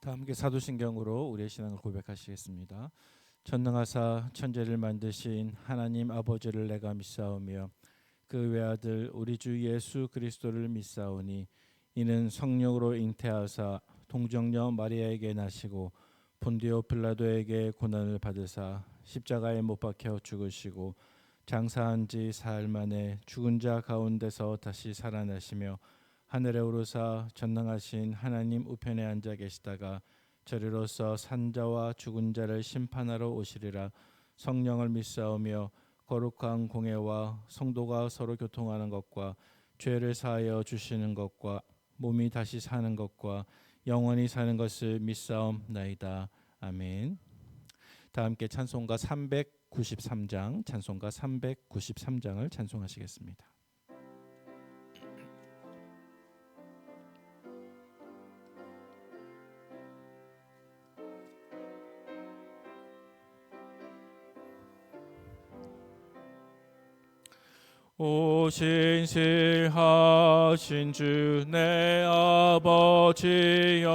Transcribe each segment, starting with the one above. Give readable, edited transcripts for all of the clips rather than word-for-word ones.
다 함께 사도신경으로 우리의 신앙을 고백하시겠습니다. 전능하사 천지를 만드신 하나님 아버지를 내가 믿사오며 그 외아들 우리 주 예수 그리스도를 믿사오니 이는 성령으로 잉태하사 동정녀 마리아에게 나시고 본디오 빌라도에게 고난을 받으사 십자가에 못 박혀 죽으시고 장사한 지 사흘 만에 죽은 자 가운데서 다시 살아나시며 하늘에 오르사 전능하신 하나님 우편에 앉아 계시다가 저리로서 산자와 죽은 자를 심판하러 오시리라. 성령을 믿사오며 거룩한 공회와 성도가 서로 교통하는 것과 죄를 사하여 주시는 것과 몸이 다시 사는 것과 영원히 사는 것을 믿사옵나이다. 아멘. 다 함께 찬송가 393장을 찬송하시겠습니다. 오 신실하신 주 내 아버지여,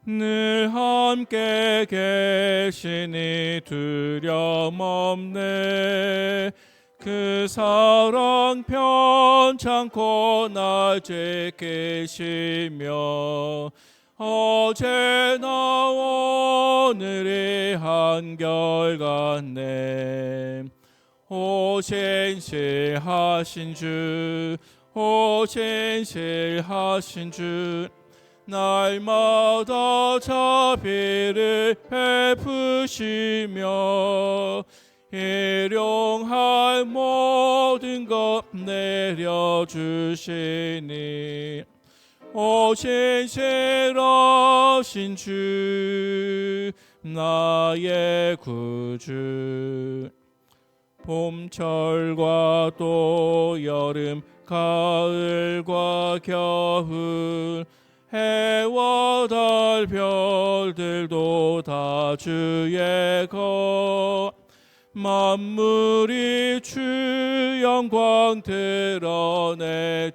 늘 함께 계시니 두려움 없네. 그 사랑 편찮고 날 지키시며 어제나 오늘이 한결같네. 오 신실하신 주, 오 신실하신 주, 날마다 자비를 베푸시며 일용할 모든 것 내려주시니 오 신실하신 주, 나의 구주. 봄철과 또 여름 가을과 겨울 해와 달 별들도 다 주의 것, 만물이 주 영광 드러내도다.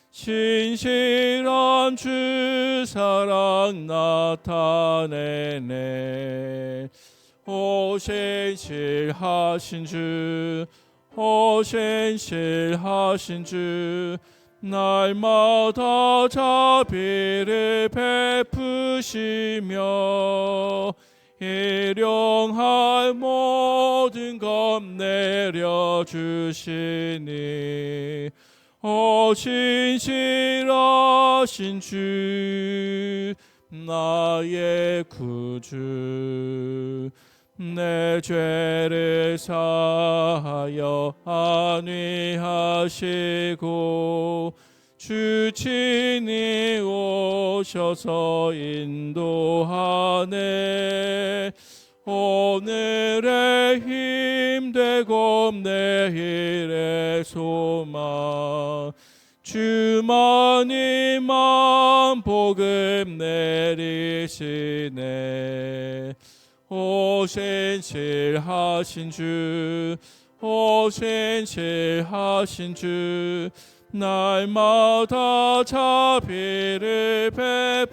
신실한 주 사랑 나타내네. 오 신실하신 주, 오 신실하신 주, 날마다 자비를 베푸시며 일용할 모든 것 내려주시니 오 신실하신 주, 나의 구주. 내 죄를 사하여 안위하시고 주 친히 오셔서 인도하네. 오늘의 힘되고 내일의 소망, 주만이만 복음 내리시네. 오 신실하신 주, 오 신실하신 주, 날마다 자비를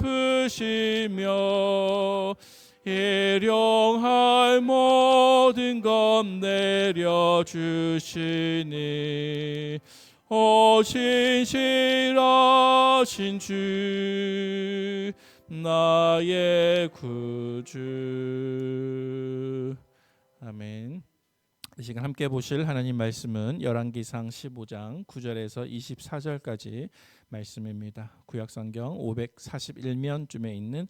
베푸시며 일용할 모든 것 내려주시니 오 신실하신 주, 나의 구주. 아멘. 이 시간 함께 보실 하나님 말씀은 열왕기상 15장 9절에서 24절까지 말씀입니다. 구약성경 541면쯤에 있는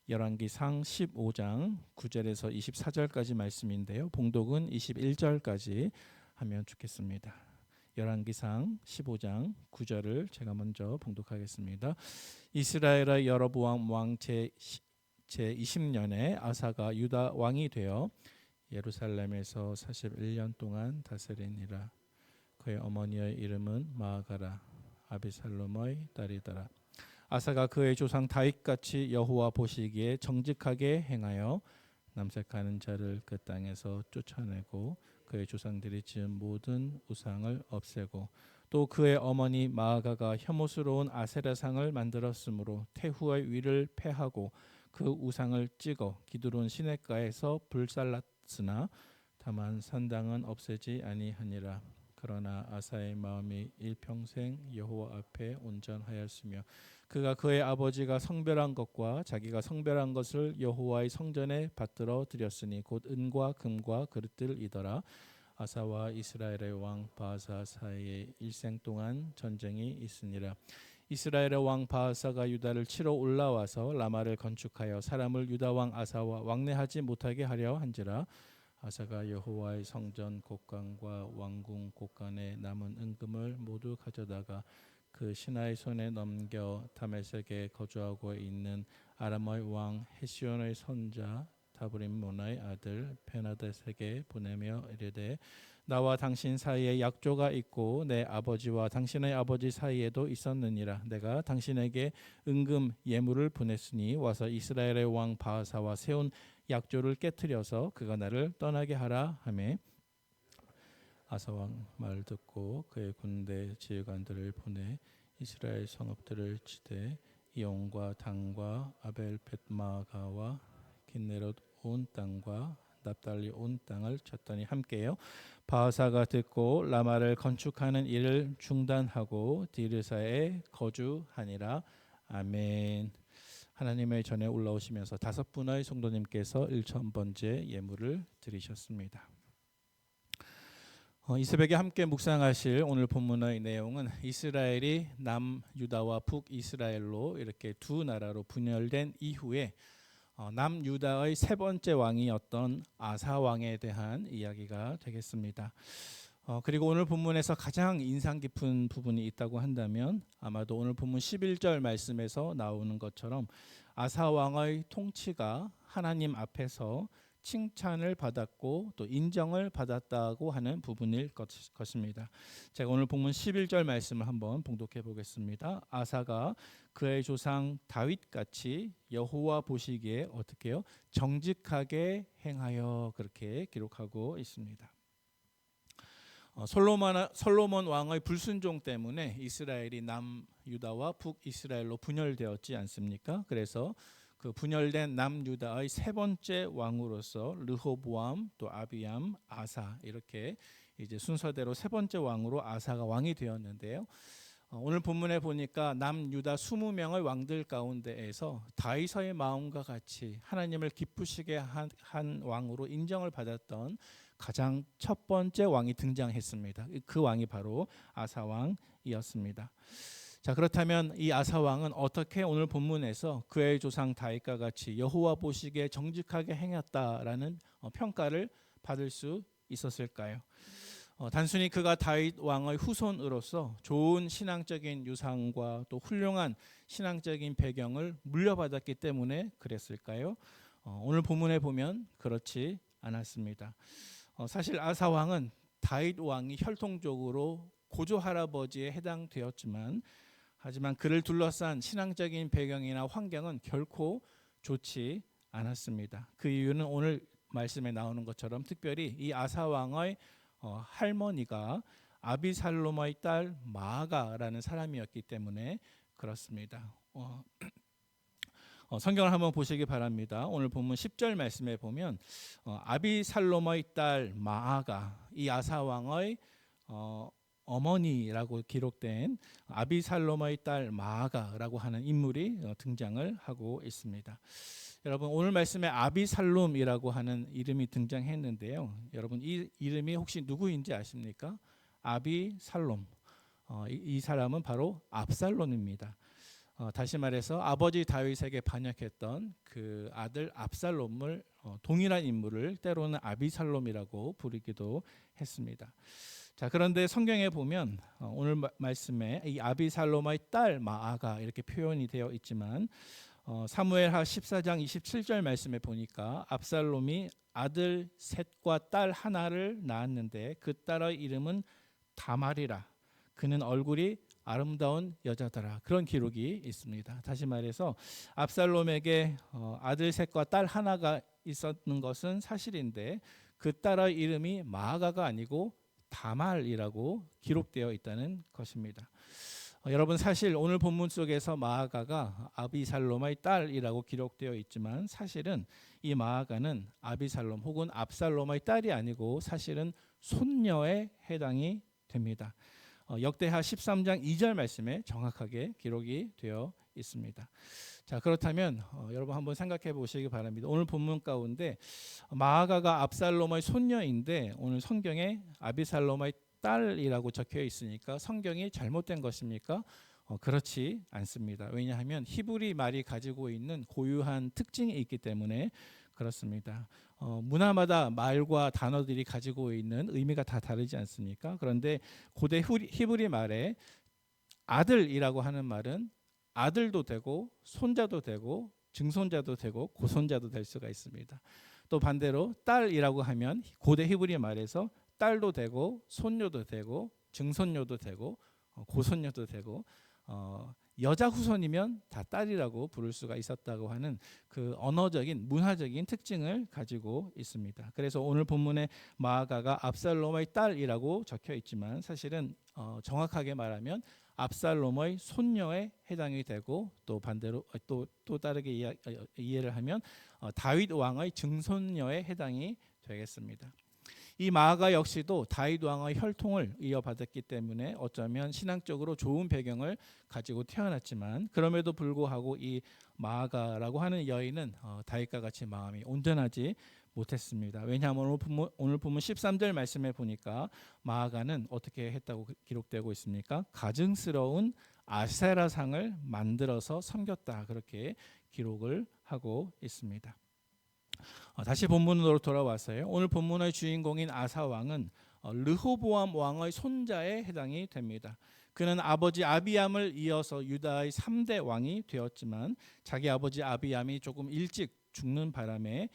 열왕기상 15장 9절에서 24절까지 말씀인데요. 봉독은 21절까지 하면 좋겠습니다. 열왕기상 15장 9절을 제가 먼저 봉독하겠습니다. 이스라엘의 여로보암 왕 제20년에 아사가 유다 왕이 되어 예루살렘에서 41년 동안 다스리니라. 그의 어머니의 이름은 마아가라, 아비살롬의 딸이더라. 아사가 그의 조상 다윗같이 여호와 보시기에 정직하게 행하여 남색하는 자를 그 땅에서 쫓아내고 그의 조상들이 지은 모든 우상을 없애고 또 그의 어머니 마아가가 혐오스러운 아세라상을 만들었으므로 태후의 위를 패하고 그 우상을 찍어 기드론 시냇가에서 불살랐으나 다만 산당은 없애지 아니하니라. 그러나 아사의 마음이 일평생 여호와 앞에 온전하였으며 그가 그의 아버지가 성별한 것과 자기가 성별한 것을 여호와의 성전에 받들어 드렸으니 곧 은과 금과 그릇들이더라. 아사와 이스라엘의 왕 바하사 사이에 일생 동안 전쟁이 있으니라. 이스라엘의 왕 바하사가 유다를 치러 올라와서 라마를 건축하여 사람을 유다 왕 아사와 왕래하지 못하게 하려 한지라. 아사가 여호와의 성전 곳간과 왕궁 곳간에 남은 은금을 모두 가져다가 그 신하의 손에 넘겨 다메섹에 거주하고 있는 아람의 왕 헤시온의 손자 다브림몬의 아들 베나데색에 보내며 이르되 나와 당신 사이에 약조가 있고 내 아버지와 당신의 아버지 사이에도 있었느니라. 내가 당신에게 은금 예물을 보냈으니 와서 이스라엘의 왕 바하사와 세운 약조를 깨뜨려서 그가 나를 떠나게 하라 하매 아사 왕 말을 듣고 그의 군대 지휘관들을 보내 이스라엘 성읍들을 치되 이온과 단과 아벨 벳마가와 긴네롯 온 땅과 납달리 온 땅을 쳤더니 함께요. 바하사가 듣고 라마를 건축하는 일을 중단하고 디르사에 거주하니라. 아멘. 하나님의 전에 올라오시면서 5분의 성도님께서 1,000번째 예물을 드리셨습니다. 이 새벽에 함께 묵상하실 오늘 본문의 내용은 이스라엘이 남유다와 북이스라엘로 이렇게 두 나라로 분열된 이후에 남유다의 세 번째 왕이었던 아사 왕에 대한 이야기가 되겠습니다. 그리고 오늘 본문에서 가장 인상 깊은 부분이 있다고 한다면 아마도 오늘 본문 11절 말씀에서 나오는 것처럼 아사 왕의 통치가 하나님 앞에서 칭찬을 받았고 또 인정을 받았다고 하는 부분일 것입니다. 제가 오늘 본문 11절 말씀을 한번 봉독해 보겠습니다. 아사가 그의 조상 다윗같이 여호와 보시기에 어떻게요? 정직하게 행하여 그렇게 기록하고 있습니다. 솔로몬 왕의 불순종 때문에 이스라엘이 남유다와 북이스라엘로 분열되었지 않습니까? 그래서 그 분열된 남유다의 세 번째 왕으로서 르호보암, 또 아비암, 아사 이렇게 이제 순서대로 세 번째 왕으로 아사가 왕이 되었는데요. 오늘 본문에 보니까 남유다 20명의 왕들 가운데에서 다윗의 마음과 같이 하나님을 기쁘시게 한 왕으로 인정을 받았던 가장 첫 번째 왕이 등장했습니다. 그 왕이 바로 아사 왕이었습니다. 자, 그렇다면 이 아사 왕은 어떻게 오늘 본문에서 그의 조상 다윗과 같이 여호와 보시기에 정직하게 행했다라는 평가를 받을 수 있었을까요? 단순히 그가 다윗 왕의 후손으로서 좋은 신앙적인 유산과 또 훌륭한 신앙적인 배경을 물려받았기 때문에 그랬을까요? 오늘 본문에 보면 그렇지 않았습니다. 사실 아사 왕은 다윗 왕이 혈통적으로 고조 할아버지에 해당되었지만 하지만 그를 둘러싼 신앙적인 배경이나 환경은 결코 좋지 않았습니다. 그 이유는 오늘 말씀에 나오는 것처럼 특별히 이 아사 왕의 할머니가 아비살롬의 딸 마아가라는 사람이었기 때문에 그렇습니다. 성경을 한번 보시기 바랍니다. 오늘 본문 10절 말씀에 보면 아비살롬의 딸 마아가 이 아사 왕의 어머니라고 기록된 아비살롬의 딸 마아가라고 하는 인물이 등장을 하고 있습니다. 여러분 오늘 말씀에 아비살롬이라고 하는 이름이 등장했는데요. 여러분 이 이름이 혹시 누구인지 아십니까? 아비살롬. 이 사람은 바로 압살롬입니다. 다시 말해서 아버지 다윗에게 반역했던 그 아들 압살롬을 동일한 인물을 때로는 아비살롬이라고 부르기도 했습니다. 자, 그런데 성경에 보면 오늘 말씀에 이 아비살롬의 딸 마아가 이렇게 표현이 되어 있지만 사무엘하 14장 27절 말씀에 보니까 압살롬이 아들 셋과 딸 하나를 낳았는데 그 딸의 이름은 다말이라. 그는 얼굴이 아름다운 여자더라. 그런 기록이 있습니다. 다시 말해서 압살롬에게 아들 셋과 딸 하나가 있었는 것은 사실인데 그 딸의 이름이 마아가가 아니고 다말이라고 기록되어 있다는 것입니다. 여러분, 사실 오늘 본문 속에서 마아가가 아비살롬의 딸이라고 기록되어 있지만 사실은 이 마아가는 아비살롬 혹은 압살롬의 딸이 아니고 사실은 손녀에 해당이 됩니다. 역대하 13장 2절 말씀에 정확하게 기록이 되어 있습니다. 자, 그렇다면 여러분 한번 생각해 보시기 바랍니다. 오늘 본문 가운데 마아가가 압살롬의 손녀인데 오늘 성경에 아비살롬의 딸이라고 적혀 있으니까 성경이 잘못된 것입니까? 그렇지 않습니다. 왜냐하면 히브리 말이 가지고 있는 고유한 특징이 있기 때문에 그렇습니다. 문화마다 말과 단어들이 가지고 있는 의미가 다 다르지 않습니까? 그런데 고대 히브리 말에 아들이라고 하는 말은 아들도 되고 손자도 되고 증손자도 되고 고손자도 될 수가 있습니다. 또 반대로 딸이라고 하면 고대 히브리 말에서 딸도 되고 손녀도 되고 증손녀도 되고 고손녀도 되고 여자 후손이면 다 딸이라고 부를 수가 있었다고 하는 그 언어적인 문화적인 특징을 가지고 있습니다. 그래서 오늘 본문에 마아가가 압살롬의 딸이라고 적혀 있지만 사실은 정확하게 말하면 압살롬의 손녀에 해당이 되고 또 반대로 또 다르게 이해를 하면 다윗 왕의 증손녀에 해당이 되겠습니다. 이 마아가 역시도 다윗 왕의 혈통을 이어받았기 때문에 어쩌면 신앙적으로 좋은 배경을 가지고 태어났지만 그럼에도 불구하고 이 마아가라고 하는 여인은 다윗과 같이 마음이 온전하지 못했습니다. 왜냐하면 오늘 본문 13절 말씀에 보니까 마아가는 어떻게 했다고 기록되고 있습니까? 가증스러운 아세라상을 만들어서 섬겼다, 그렇게 기록을 하고 있습니다. 다시 본문으로 돌아왔어요. 오늘 본문의 주인공인 아사 왕은 르호보암 왕의 손자에 해당이 됩니다. 그는 아버지 아비암을 이어서 유다의 3대 왕이 되었지만 자기 아버지 아비암이 조금 일찍 죽는 바람에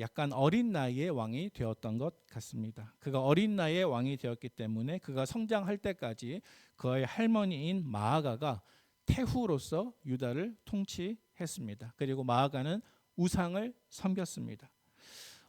약간 어린 나이에 왕이 되었던 것 같습니다. 그가 어린 나이에 왕이 되었기 때문에 그가 성장할 때까지 그의 할머니인 마아가가 태후로서 유다를 통치했습니다. 그리고 마아가는 우상을 섬겼습니다.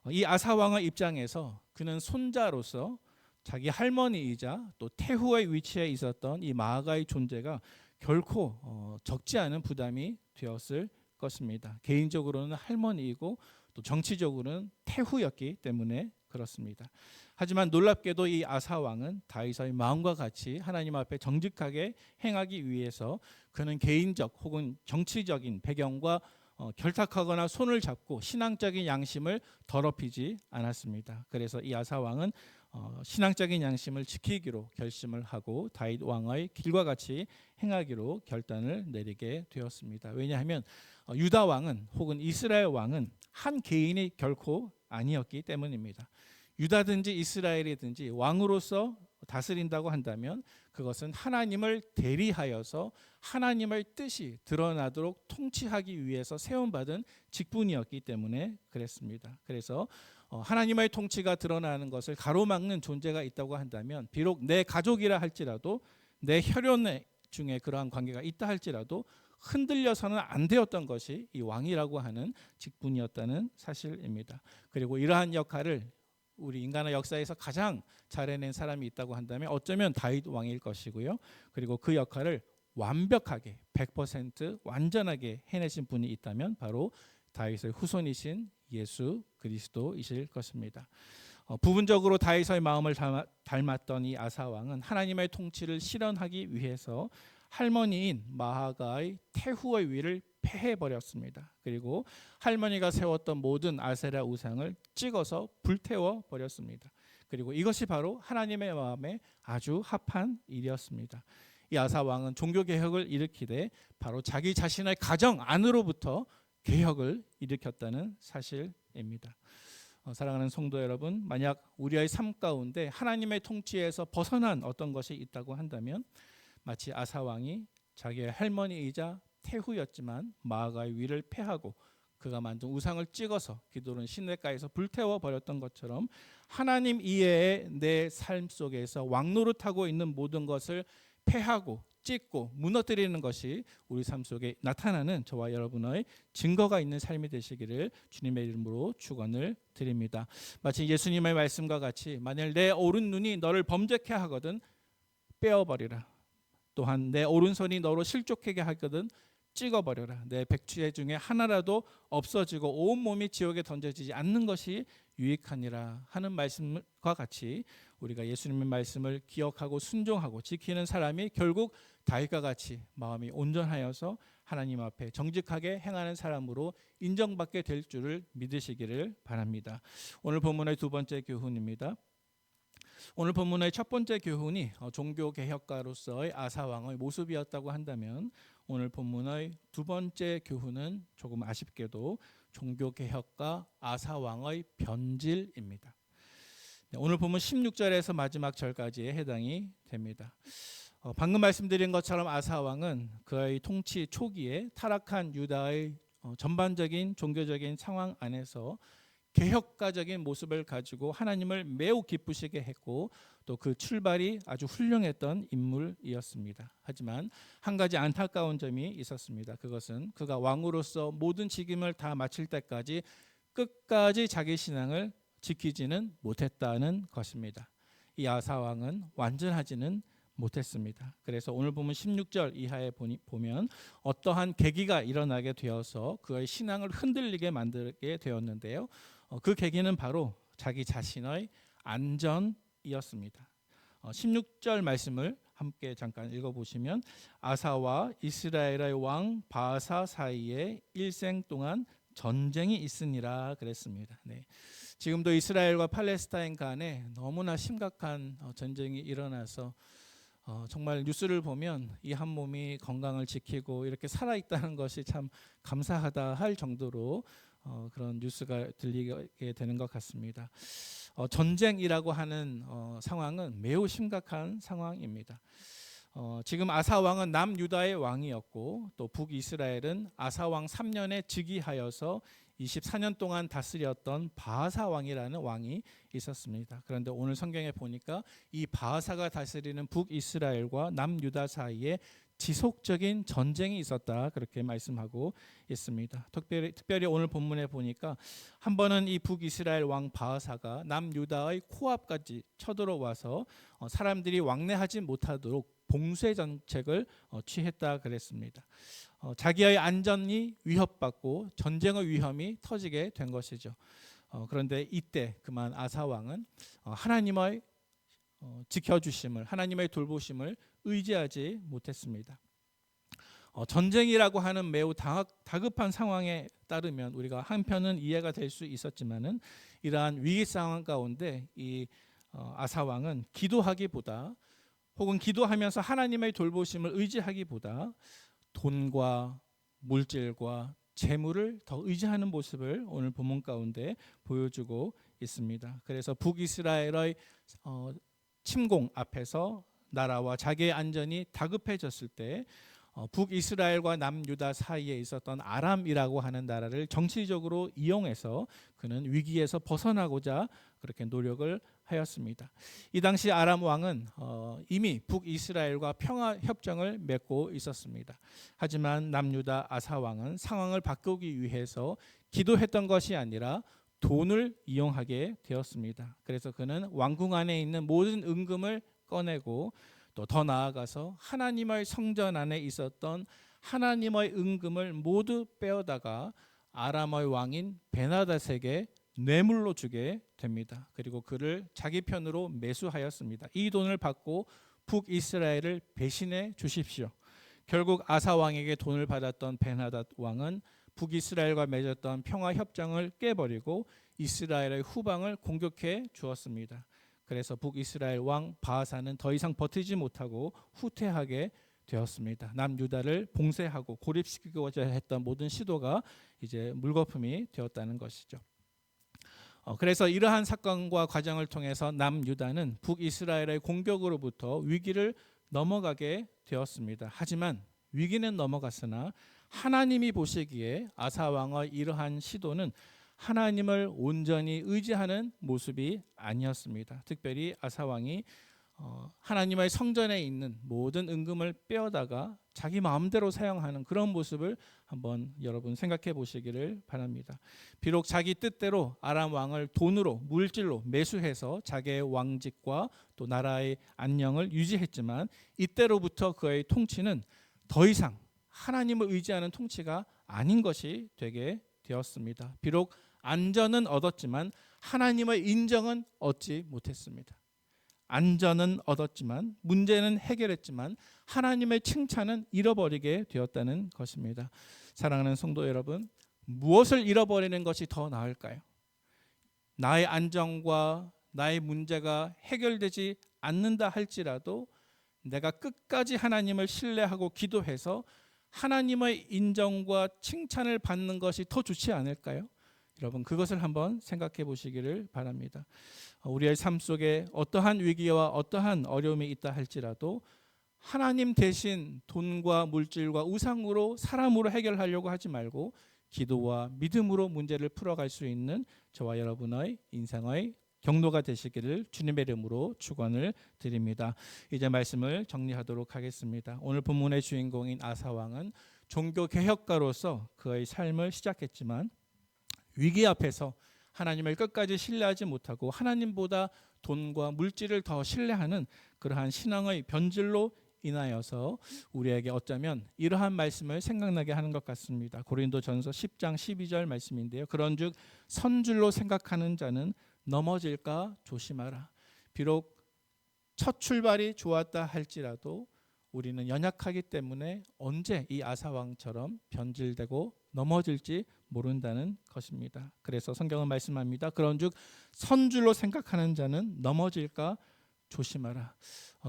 이 아사 왕의 입장에서 그는 손자로서 자기 할머니이자 또 태후의 위치에 있었던 이 마아가의 존재가 결코 적지 않은 부담이 되었을 것입니다. 개인적으로는 할머니이고 또 정치적으로는 태후였기 때문에 그렇습니다. 하지만 놀랍게도 이 아사 왕은 다윗의 마음과 같이 하나님 앞에 정직하게 행하기 위해서 그는 개인적 혹은 정치적인 배경과 결탁하거나 손을 잡고 신앙적인 양심을 더럽히지 않았습니다. 그래서 이 아사 왕은 신앙적인 양심을 지키기로 결심을 하고 다윗 왕의 길과 같이 행하기로 결단을 내리게 되었습니다. 왜냐하면 유다 왕은 혹은 이스라엘 왕은 한 개인이 결코 아니었기 때문입니다. 유다든지 이스라엘이든지 왕으로서 다스린다고 한다면 그것은 하나님을 대리하여서 하나님의 뜻이 드러나도록 통치하기 위해서 세움받은 직분이었기 때문에 그랬습니다. 그래서 하나님의 통치가 드러나는 것을 가로막는 존재가 있다고 한다면 비록 내 가족이라 할지라도 내 혈연 중에 그러한 관계가 있다 할지라도 흔들려서는 안 되었던 것이 이 왕이라고 하는 직분이었다는 사실입니다. 그리고 이러한 역할을 우리 인간의 역사에서 가장 잘해낸 사람이 있다고 한다면 어쩌면 다윗 왕일 것이고요. 그리고 그 역할을 완벽하게 100% 완전하게 해내신 분이 있다면 바로 다윗의 후손이신 예수 그리스도이실 것입니다. 부분적으로 다윗의 마음을 닮았던 이 아사 왕은 하나님의 통치를 실현하기 위해서 할머니인 마아가의 태후의 위를 패해버렸습니다. 그리고 할머니가 세웠던 모든 아세라 우상을 찍어서 불태워 버렸습니다. 그리고 이것이 바로 하나님의 마음에 아주 합한 일이었습니다. 이 아사 왕은 종교 개혁을 일으키되 바로 자기 자신의 가정 안으로부터 개혁을 일으켰다는 사실입니다. 사랑하는 성도 여러분, 만약 우리의 삶 가운데 하나님의 통치에서 벗어난 어떤 것이 있다고 한다면 마치 아사 왕이 자기의 할머니이자 태후였지만 마아가의 위를 패하고 그가 만든 우상을 찍어서 기도는 시냇가에서 불태워 버렸던 것처럼 하나님 이외의 내 삶 속에서 왕노릇하고 있는 모든 것을 패하고 찢고 무너뜨리는 것이 우리 삶 속에 나타나는 저와 여러분의 증거가 있는 삶이 되시기를 주님의 이름으로 축원을 드립니다. 마치 예수님의 말씀과 같이 만일 내 오른눈이 너를 범죄케 하거든 빼어버리라. 또한 내 오른손이 너로 실족하게 하거든 찍어버려라. 내 백추의 중에 하나라도 없어지고 온 몸이 지옥에 던져지지 않는 것이 유익하니라 하는 말씀과 같이 우리가 예수님의 말씀을 기억하고 순종하고 지키는 사람이 결국 다윗과 같이 마음이 온전하여서 하나님 앞에 정직하게 행하는 사람으로 인정받게 될 줄을 믿으시기를 바랍니다. 오늘 본문의 두 번째 교훈입니다. 오늘 본문의 첫 번째 교훈이 종교개혁가로서의 아사왕의 모습이었다고 한다면 오늘 본문의 두 번째 교훈은 조금 아쉽게도 종교개혁가 아사왕의 변질입니다. 오늘 본문 16절에서 마지막 절까지에 해당이 됩니다. 방금 말씀드린 것처럼 아사왕은 그의 통치 초기에 타락한 유다의 전반적인 종교적인 상황 안에서 개혁가적인 모습을 가지고 하나님을 매우 기쁘시게 했고 또 그 출발이 아주 훌륭했던 인물이었습니다. 하지만 한 가지 안타까운 점이 있었습니다. 그것은 그가 왕으로서 모든 직임을 다 마칠 때까지 끝까지 자기 신앙을 지키지는 못했다는 것입니다. 이 아사왕은 완전하지는 못했습니다. 그래서 오늘 보면 16절 이하에 보면 어떠한 계기가 일어나게 되어서 그의 신앙을 흔들리게 만들게 되었는데요. 그 계기는 바로 자기 자신의 안전이었습니다. 16절 말씀을 함께 잠깐 읽어보시면 아사와 이스라엘의 왕 바아사 사이에 일생 동안 전쟁이 있으니라 그랬습니다. 네. 지금도 이스라엘과 팔레스타인 간에 너무나 심각한 전쟁이 일어나서 정말 뉴스를 보면 이 한 몸이 건강을 지키고 이렇게 살아있다는 것이 참 감사하다 할 정도로 그런 뉴스가 들리게 되는 것 같습니다. 전쟁이라고 하는 상황은 매우 심각한 상황입니다. 지금 아사 왕은 남유다의 왕이었고 또 북이스라엘은 아사 왕 3년에 즉위하여서 24년 동안 다스렸던 바아사 왕이라는 왕이 있었습니다. 그런데 오늘 성경에 보니까 이 바아사가 다스리는 북이스라엘과 남유다 사이에 지속적인 전쟁이 있었다 그렇게 말씀하고 있습니다. 특별히 오늘 본문에 보니까 한 번은 이 북이스라엘 왕 바아사가 남유다의 코앞까지 쳐들어와서 사람들이 왕래하지 못하도록 봉쇄 정책을 취했다 그랬습니다. 자기의 안전이 위협받고 전쟁의 위험이 터지게 된 것이죠. 그런데 이때 그만 아사 왕은 하나님의 지켜주심을 하나님의 돌보심을 의지하지 못했습니다. 전쟁이라고 하는 매우 다급한 상황에 따르면 우리가 한편은 이해가 될 수 있었지만은 이러한 위기 상황 가운데 이 아사 왕은 기도하기보다 혹은 기도하면서 하나님의 돌보심을 의지하기보다 돈과 물질과 재물을 더 의지하는 모습을 오늘 본문 가운데 보여주고 있습니다. 그래서 북이스라엘의 침공 앞에서 나라와 자기의 안전이 다급해졌을 때 북이스라엘과 남유다 사이에 있었던 아람이라고 하는 나라를 정치적으로 이용해서 그는 위기에서 벗어나고자 그렇게 노력을 하였습니다. 이 당시 아람 왕은 이미 북이스라엘과 평화 협정을 맺고 있었습니다. 하지만 남유다 아사 왕은 상황을 바꾸기 위해서 기도했던 것이 아니라 돈을 이용하게 되었습니다. 그래서 그는 왕궁 안에 있는 모든 은금을 꺼내고 또 더 나아가서 하나님의 성전 안에 있었던 하나님의 은금을 모두 빼어다가 아람의 왕인 베나닷에게 뇌물로 주게 됩니다. 그리고 그를 자기 편으로 매수하였습니다. 이 돈을 받고 북이스라엘을 배신해 주십시오. 결국 아사 왕에게 돈을 받았던 베나닷 왕은 북이스라엘과 맺었던 평화 협정을 깨버리고 이스라엘의 후방을 공격해 주었습니다. 그래서 북이스라엘 왕 바아사는 더 이상 버티지 못하고 후퇴하게 되었습니다. 남유다를 봉쇄하고 고립시키고자 했던 모든 시도가 이제 물거품이 되었다는 것이죠. 그래서 이러한 사건과 과정을 통해서 남유다는 북이스라엘의 공격으로부터 위기를 넘어가게 되었습니다. 하지만 위기는 넘어갔으나 하나님이 보시기에 아사 왕의 이러한 시도는 하나님을 온전히 의지하는 모습이 아니었습니다. 특별히 아사 왕이 하나님의 성전에 있는 모든 은금을 빼어다가 자기 마음대로 사용하는 그런 모습을 한번 여러분 생각해 보시기를 바랍니다. 비록 자기 뜻대로 아람 왕을 돈으로 물질로 매수해서 자기의 왕직과 또 나라의 안녕을 유지했지만 이때로부터 그의 통치는 더 이상 하나님을 의지하는 통치가 아닌 것이 되게 되었습니다. 비록 안전은 얻었지만 하나님의 인정은 얻지 못했습니다. 안전은 얻었지만 문제는 해결했지만 하나님의 칭찬은 잃어버리게 되었다는 것입니다. 사랑하는 성도 여러분, 무엇을 잃어버리는 것이 더 나을까요? 나의 안정과 나의 문제가 해결되지 않는다 할지라도 내가 끝까지 하나님을 신뢰하고 기도해서 하나님의 인정과 칭찬을 받는 것이 더 좋지 않을까요? 여러분, 그것을 한번 생각해 보시기를 바랍니다. 우리의 삶 속에 어떠한 위기와 어떠한 어려움이 있다 할지라도 하나님 대신 돈과 물질과 우상으로 사람으로 해결하려고 하지 말고 기도와 믿음으로 문제를 풀어갈 수 있는 저와 여러분의 인생의 경로가 되시기를 주님의 이름으로 축원을 드립니다. 이제 말씀을 정리하도록 하겠습니다. 오늘 본문의 주인공인 아사 왕은 종교 개혁가로서 그의 삶을 시작했지만 위기 앞에서 하나님을 끝까지 신뢰하지 못하고 하나님보다 돈과 물질을 더 신뢰하는 그러한 신앙의 변질로 인하여서 우리에게 어쩌면 이러한 말씀을 생각나게 하는 것 같습니다. 고린도전서 10장 12절 말씀인데요. 그런즉 선줄로 생각하는 자는 넘어질까 조심하라. 비록 첫 출발이 좋았다 할지라도 우리는 연약하기 때문에 언제 이 아사왕처럼 변질되고 넘어질지 모른다는 것입니다. 그래서 성경은 말씀합니다. 그런즉 선줄로 생각하는 자는 넘어질까 조심하라.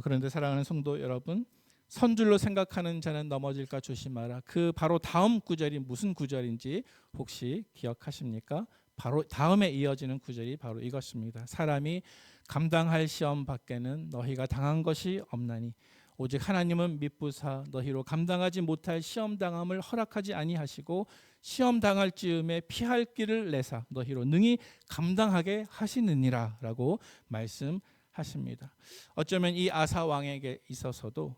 그런데 사랑하는 성도 여러분, 선줄로 생각하는 자는 넘어질까 조심하라. 그 바로 다음 구절이 무슨 구절인지 혹시 기억하십니까? 바로 다음에 이어지는 구절이 바로 이것입니다. 사람이 감당할 시험 밖에는 너희가 당한 것이 없나니 오직 하나님은 미쁘사 너희로 감당하지 못할 시험 당함을 허락하지 아니하시고 시험 당할 즈음에 피할 길을 내사 너희로 능히 감당하게 하시느니라 라고 말씀하십니다. 어쩌면 이 아사 왕에게 있어서도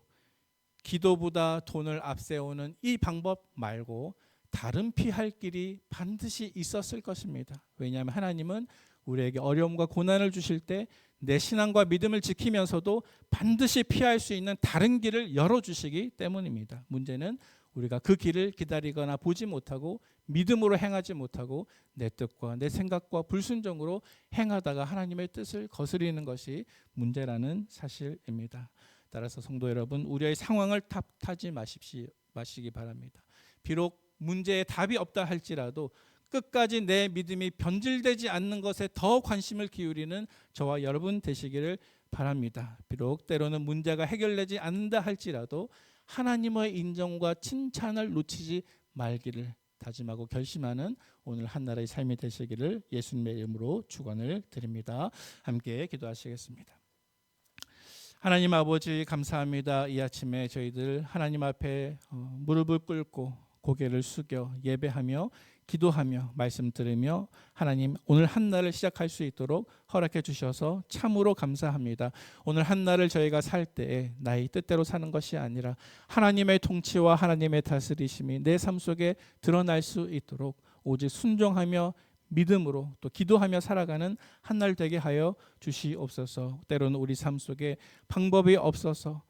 기도보다 돈을 앞세우는 이 방법 말고 다른 피할 길이 반드시 있었을 것입니다. 왜냐하면 하나님은 우리에게 어려움과 고난을 주실 때 내 신앙과 믿음을 지키면서도 반드시 피할 수 있는 다른 길을 열어주시기 때문입니다. 문제는 우리가 그 길을 기다리거나 보지 못하고 믿음으로 행하지 못하고 내 뜻과 내 생각과 불순종으로 행하다가 하나님의 뜻을 거스리는 것이 문제라는 사실입니다. 따라서 성도 여러분, 우리의 상황을 탓하지 마시기 바랍니다. 비록 문제에 답이 없다 할지라도 끝까지 내 믿음이 변질되지 않는 것에 더 관심을 기울이는 저와 여러분 되시기를 바랍니다. 비록 때로는 문제가 해결되지 않는다 할지라도 하나님의 인정과 칭찬을 놓치지 말기를 다짐하고 결심하는 오늘 한나라의 삶이 되시기를 예수님의 이름으로 축원을 드립니다. 함께 기도하시겠습니다. 하나님 아버지 감사합니다. 이 아침에 저희들 하나님 앞에 무릎을 꿇고 고개를 숙여 예배하며 기도하며 말씀 들으며 하나님 오늘 한 날을 시작할 수 있도록 허락해 주셔서 참으로 감사합니다. 오늘 한 날을 저희가 살 때에 나의 뜻대로 사는 것이 아니라 하나님의 통치와 하나님의 다스리심이 내 삶 속에 드러날 수 있도록 오직 순종하며 믿음으로 또 기도하며 살아가는 한 날 되게 하여 주시옵소서. 때로는 우리 삶 속에 방법이 없어서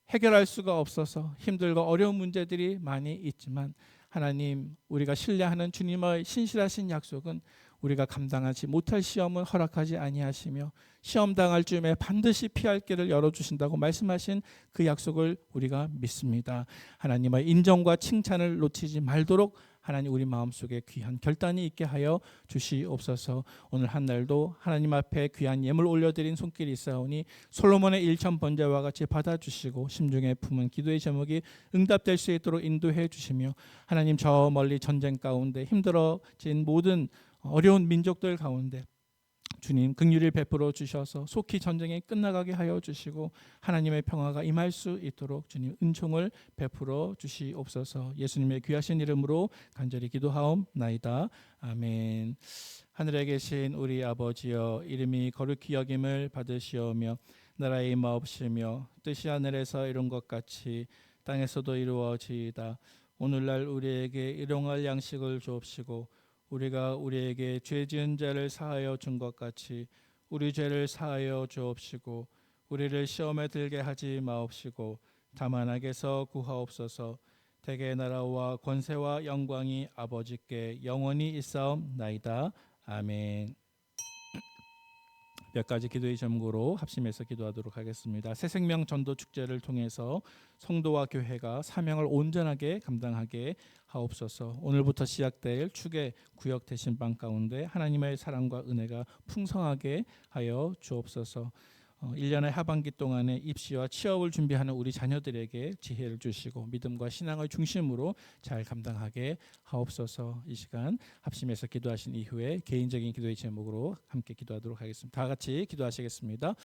해결할 수가 없어서 힘들고 어려운 문제들이 많이 있지만 하나님, 우리가 신뢰하는 주님의 신실하신 약속은 우리가 감당하지 못할 시험은 허락하지 아니하시며 시험 당할 즈음에 반드시 피할 길을 열어주신다고 말씀하신 그 약속을 우리가 믿습니다. 하나님의 인정과 칭찬을 놓치지 말도록 하나님 우리 마음속에 귀한 결단이 있게 하여 주시옵소서. 오늘 한 날도 하나님 앞에 귀한 예물 올려드린 손길이 있사오니 솔로몬의 일천 번제와 같이 받아주시고 심중에 품은 기도의 제목이 응답될 수 있도록 인도해 주시며 하나님 저 멀리 전쟁 가운데 힘들어진 모든 어려운 민족들 가운데 주님 긍휼을 베풀어 주셔서 속히 전쟁이 끝나가게 하여 주시고 하나님의 평화가 임할 수 있도록 주님 은총을 베풀어 주시옵소서. 예수님의 귀하신 이름으로 간절히 기도하옵나이다. 아멘. 하늘에 계신 우리 아버지여, 이름이 거룩히 여김을 받으시오며 나라의 임하옵시며 뜻이 하늘에서 이룬 것 같이 땅에서도 이루어지이다. 오늘날 우리에게 일용할 양식을 주옵시고 우리가 우리에게 죄 지은 자를 사하여 준 것 같이 우리 죄를 사하여 주옵시고 우리를 시험에 들게 하지 마옵시고 다만 악에서 구하옵소서. 대개 나라와 권세와 영광이 아버지께 영원히 있사옵나이다. 아멘. 몇 가지 기도의 제목으로 합심해서 기도하도록 하겠습니다. 새생명 전도 축제를 통해서 성도와 교회가 사명을 온전하게 감당하게 하옵소서. 오늘부터 시작될 축의 구역 되신 방 가운데 하나님의 사랑과 은혜가 풍성하게 하여 주옵소서. 1년의 하반기 동안에 입시와 취업을 준비하는 우리 자녀들에게 지혜를 주시고 믿음과 신앙을 중심으로 잘 감당하게 하옵소서. 이 시간 합심해서 기도하신 이후에 개인적인 기도의 제목으로 함께 기도하도록 하겠습니다. 다 같이 기도하시겠습니다.